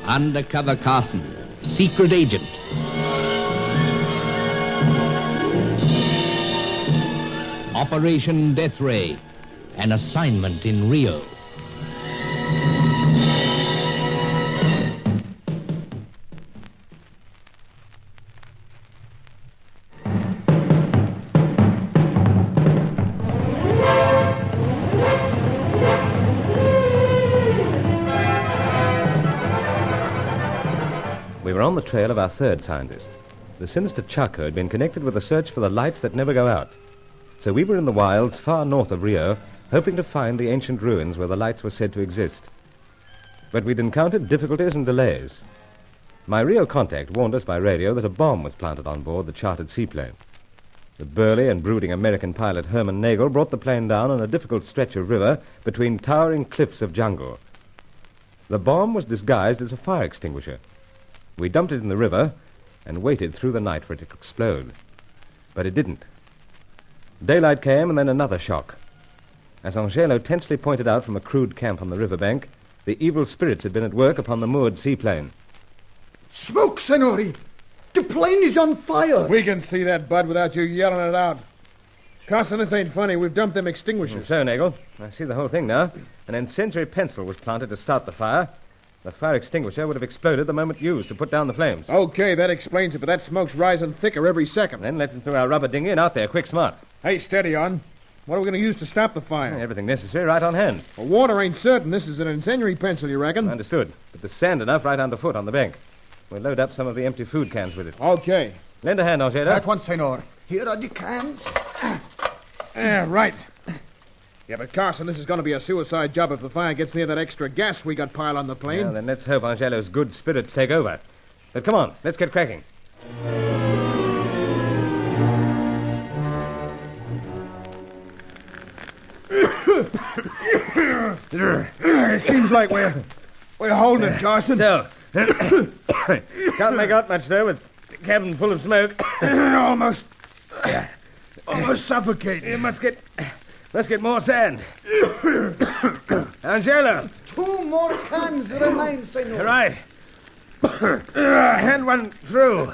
Undercover Carson, secret agent. Operation Deathray, an assignment in Rio. We were on the trail of our third scientist. The sinister Chaco had been connected with the search for the lights that never go out. So we were in the wilds far north of Rio, hoping to find the ancient ruins where the lights were said to exist. But we'd encountered difficulties and delays. My Rio contact warned us by radio that a bomb was planted on board the chartered seaplane. The burly and brooding American pilot Herman Nagel brought the plane down on a difficult stretch of river between towering cliffs of jungle. The bomb was disguised as a fire extinguisher. We dumped it in the river and waited through the night for it to explode. But it didn't. Daylight came and then another shock. As Angelo tensely pointed out from a crude camp on the riverbank, the evil spirits had been at work upon the moored seaplane. Smoke, Senori! The plane is on fire! We can see that, Bud, without you yelling it out. Carson, this ain't funny. We've dumped them extinguishers. So, Nagel, I see the whole thing now. An incendiary pencil was planted to start the fire. The fire extinguisher would have exploded the moment used to put down the flames. Okay, that explains it, but that smoke's rising thicker every second. Then let's throw our rubber dinghy and out there, quick, smart. Hey, steady on. What are we going to use to stop the fire? Everything necessary right on hand. Well, water ain't certain. This is an incendiary pencil, you reckon? Understood. But there's sand enough right underfoot on the bank. We'll load up some of the empty food cans with it. Okay. Lend a hand, Angelo. That one, Senor. Here are the cans. Yeah, right. Yeah, but Carson, this is going to be a suicide job if the fire gets near that extra gas we got piled on the plane. Well, then let's hope Angelo's good spirits take over. But come on, let's get cracking. It seems like we're holding it, Carson. So, can't make out much, though, with the cabin full of smoke. Almost suffocating. You must get more sand. Angelo. 2 more cans remain, Senor. Right. Hand one through.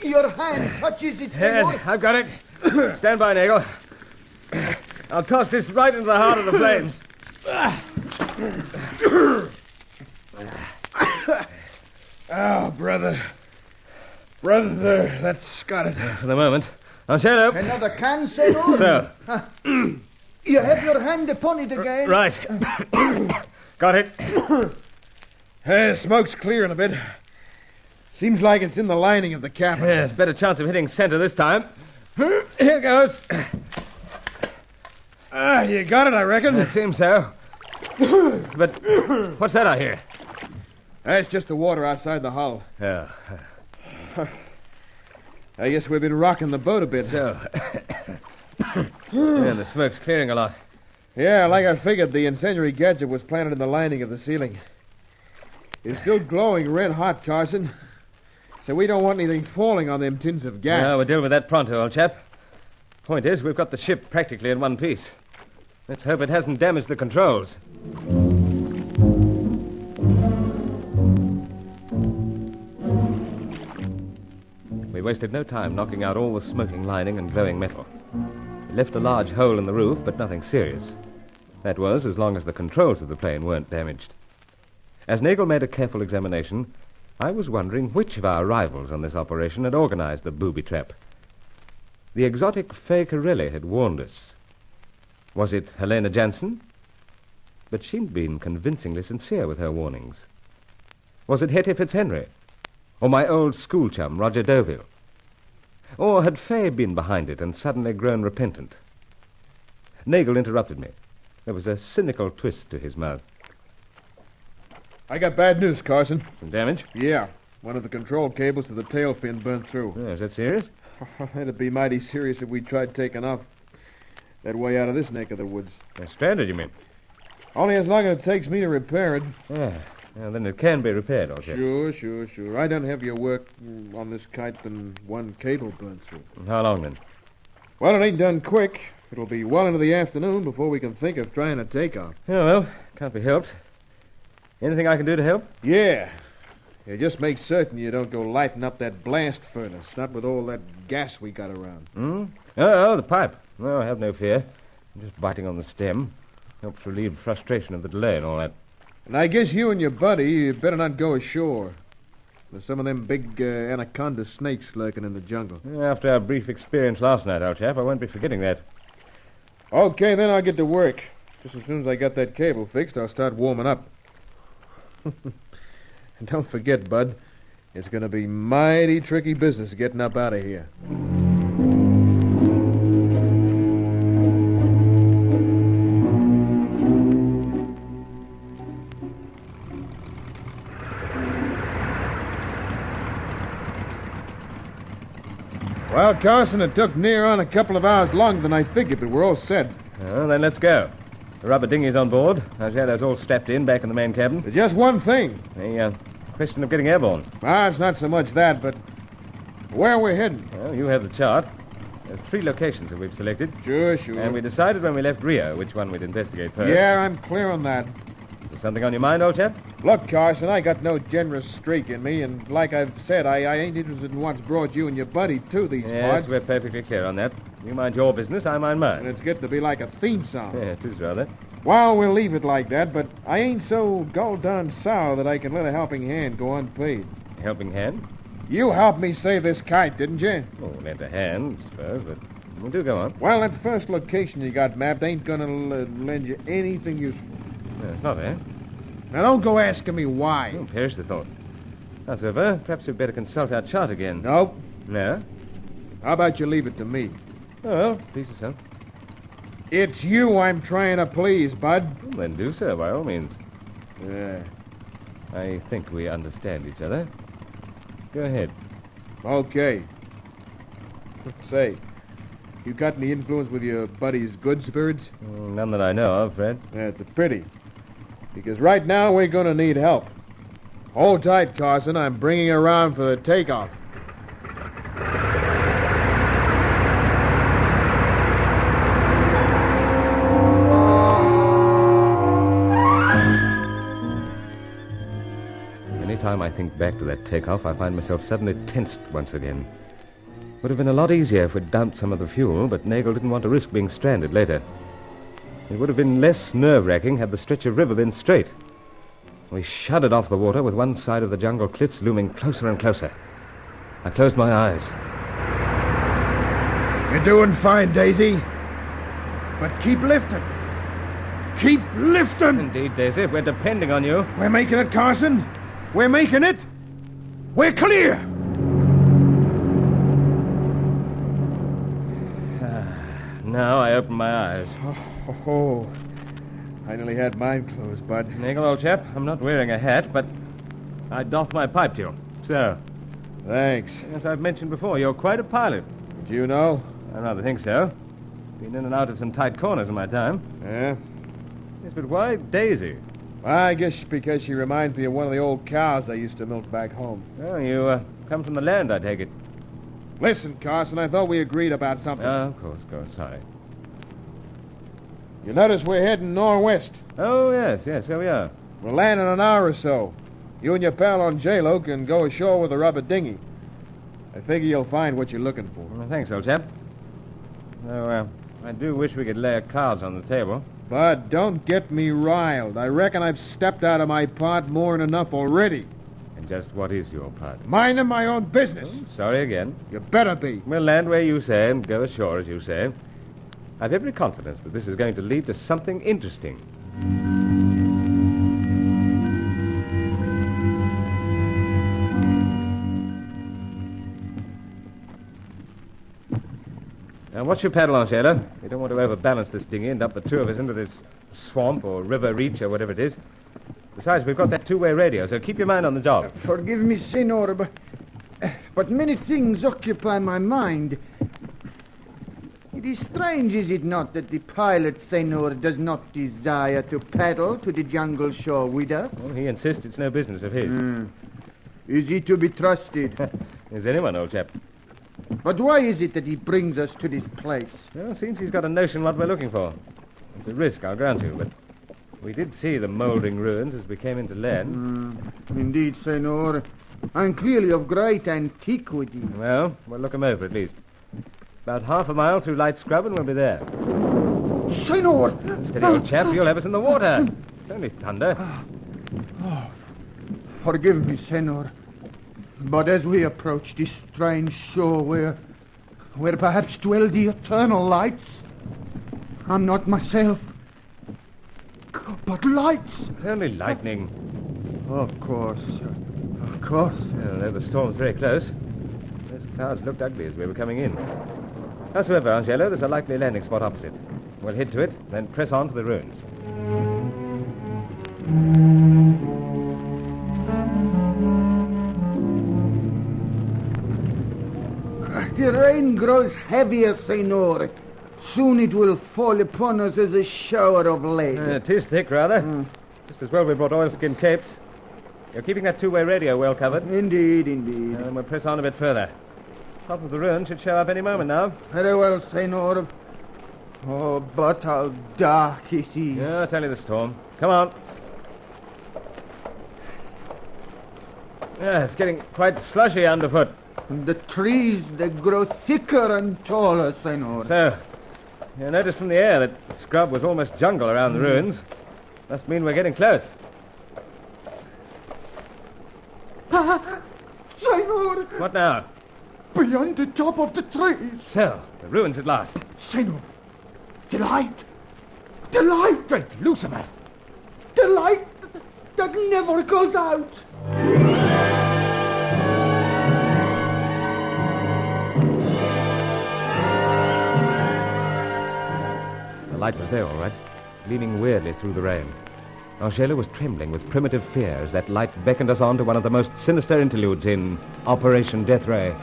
Your hand touches it, Senor. Yes, I've got it. Stand by, Nagel. I'll toss this right into the heart of the flames. Oh, brother. Brother, that's got it. For the moment. Angelo. Another can, Senor? So. You have your hand upon it again. Right. Got it. Smoke's clearing a bit. Seems like it's in the lining of the cabin. Yes, better chance of hitting center this time. Here goes. You got it, I reckon. It seems so. But what's that I hear? That's just the water outside the hull. Yeah. I guess we've been rocking the boat a bit. So. Yeah, the smoke's clearing a lot. Yeah, like I figured, the incendiary gadget was planted in the lining of the ceiling. It's still glowing red hot, Carson. So we don't want anything falling on them tins of gas. No, we'll deal with that pronto, old chap. Point is, we've got the ship practically in one piece. Let's hope it hasn't damaged the controls. We wasted no time knocking out all the smoking lining and glowing metal. It left a large hole in the roof, but nothing serious. That was, as long as the controls of the plane weren't damaged. As Nagel made a careful examination, I was wondering which of our rivals on this operation had organized the booby trap. The exotic Fay Corelli had warned us. Was it Helena Jansen? But she'd been convincingly sincere with her warnings. Was it Hetty Fitzhenry? Or my old school chum, Roger Deauville? Or had Fay been behind it and suddenly grown repentant? Nagel interrupted me. There was a cynical twist to his mouth. I got bad news, Carson. Some damage? Yeah. One of the control cables to the tail fin burnt through. Oh, is that serious? It'd be mighty serious if we tried taking off that way out of this neck of the woods. Stranded, you mean? Only as long as it takes me to repair it. Yeah. Well, then it can be repaired, all right. Sure. I done heavier work on this kite than one cable burnt through. How long, then? Well, it ain't done quick. It'll be well into the afternoon before we can think of trying to take off. Oh, well, can't be helped. Anything I can do to help? Yeah. Just make certain you don't go lighting up that blast furnace, not with all that gas we got around. Oh, the pipe. No, have no fear. I'm just biting on the stem. Helps relieve frustration of the delay and all that. And I guess you and your buddy better not go ashore. There's some of them big anaconda snakes lurking in the jungle. After our brief experience last night, old chap, I won't be forgetting that. Okay, then I'll get to work. Just as soon as I got that cable fixed, I'll start warming up. And don't forget, Bud, it's going to be mighty tricky business getting up out of here. Well, Carson, it took near on a couple of hours longer than I figured, but we're all set. Well, then let's go. The rubber dinghy's on board. Our shadow's all strapped in back in the main cabin. There's just one thing. The question of getting airborne. It's not so much that, but where we're heading. Well, you have the chart. There's 3 locations that we've selected. Sure. And we decided when we left Rio which one we'd investigate first. Yeah, I'm clear on that. Is something on your mind, old chap? Look, Carson, I got no generous streak in me, and like I've said, I ain't interested in what's brought you and your buddy to these parts. Yes, we're perfectly clear on that. You mind your business, I mind mine. And it's getting to be like a theme song. Yeah, it is rather. Well, we'll leave it like that, but I ain't so gol-darn sour that I can let a helping hand go unpaid. Helping hand? You helped me save this kite, didn't you? Oh, lent a hand, I suppose, but we'll do go on. Well, that first location you got mapped ain't gonna lend you anything useful. No, it's not, eh? Now, don't go asking me why. Oh, perish the thought. Howsoever, perhaps we'd better consult our chart again. Nope. No? How about you leave it to me? Oh, well, please yourself. It's you I'm trying to please, Bud. Well, then do so, by all means. Yeah. I think we understand each other. Go ahead. Okay. Say, you got any influence with your buddy's good spirits? None that I know of, Fred. That's a pity. Because right now we're going to need help. Hold tight, Carson. I'm bringing her around for the takeoff. Anytime I think back to that takeoff, I find myself suddenly tensed once again. Would have been a lot easier if we'd dumped some of the fuel, but Nagel didn't want to risk being stranded later. It would have been less nerve-wracking had the stretch of river been straight. We shuddered off the water with one side of the jungle cliffs looming closer and closer. I closed my eyes. You're doing fine, Daisy. But keep lifting. Keep lifting. Indeed, Daisy, we're depending on you. We're making it, Carson. We're making it. We're clear. Now I open my eyes. Oh, I nearly had mine closed, Bud. Nagel, old chap, I'm not wearing a hat, but I doff my pipe to you. So, Thanks. as I've mentioned before, you're quite a pilot. Did you know? I rather think so. Been in and out of some tight corners in my time. Yeah? Yes, but why Daisy? I guess because she reminds me of one of the old cows I used to milk back home. Oh, you come from the land, I take it. Listen, Carson, I thought we agreed about something. Of course. Sorry. You notice we're heading northwest. Oh, yes, here we are. We'll land in an hour or so. You and your pal on J-Lo can go ashore with a rubber dinghy. I figure you'll find what you're looking for. Well, thanks, old chap. Though, I do wish we could lay our cards on the table. But don't get me riled. I reckon I've stepped out of my part more than enough already. And just what is your part? Minding my own business. Sorry again. You better be. We'll land where you say and go ashore as you say. I've every confidence that this is going to lead to something interesting. Now, watch your paddle on, Sailor. You don't want to overbalance this dinghy and dump the two of us into this swamp or river reach or whatever it is. Besides, we've got that two-way radio, so keep your mind on the job. Forgive me, Senor, but many things occupy my mind. It is strange, is it not, that the pilot, Senor, does not desire to paddle to the jungle shore with us? Well, he insists it's no business of his. Is he to be trusted? Is anyone, old chap? But why is it that he brings us to this place? Well, seems he's got a notion what we're looking for. It's a risk, I'll grant you, but We did see the mouldering ruins as we came into land. Indeed, senor. And clearly of great antiquity. Well, we'll look 'em over at least. About half a mile through Light Scrub and we'll be there. Senor! Steady, old chap, you'll have us in the water. It's only thunder. Forgive me, senor. But as we approach this strange shore where perhaps dwell the eternal lights, I'm not myself. But lights! It's only lightning. Of course, sir. Of course. Well, though the storm's very close. Those clouds looked ugly as we were coming in. Howsoever, Angelo, there's a likely landing spot opposite. We'll head to it, then press on to the ruins. The rain grows heavier, senor. Soon it will fall upon us as a shower of lead. It is thick, rather. Just as well we brought oilskin capes. You're keeping that two-way radio well covered. Indeed, indeed. Then we'll press on a bit further. Top of the ruin should show up any moment now. Very well, senor. Oh, but how dark it is. Yeah, it's only the storm. Come on. Yeah, it's getting quite slushy underfoot. And the trees, they grow thicker and taller, senor. So, you noticed from the air that scrub was almost jungle around the ruins. Must mean we're getting close. Senor! What now? Beyond the top of the trees. So, the ruins at last. Senor, the light. The light. Great Lucifer! The light that never goes out. The light was there, all right, gleaming weirdly through the rain. Angela was trembling with primitive fear as that light beckoned us on to one of the most sinister interludes in Operation Deathray.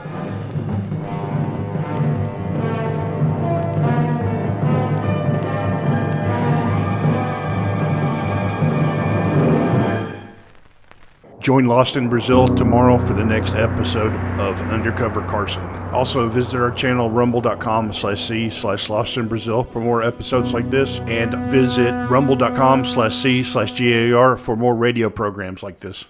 Join Lost in Brazil tomorrow for the next episode of Undercover Carson. Also visit our channel rumble.com/c/Lost in Brazil for more episodes like this, and visit rumble.com/c/GAR for more radio programs like this.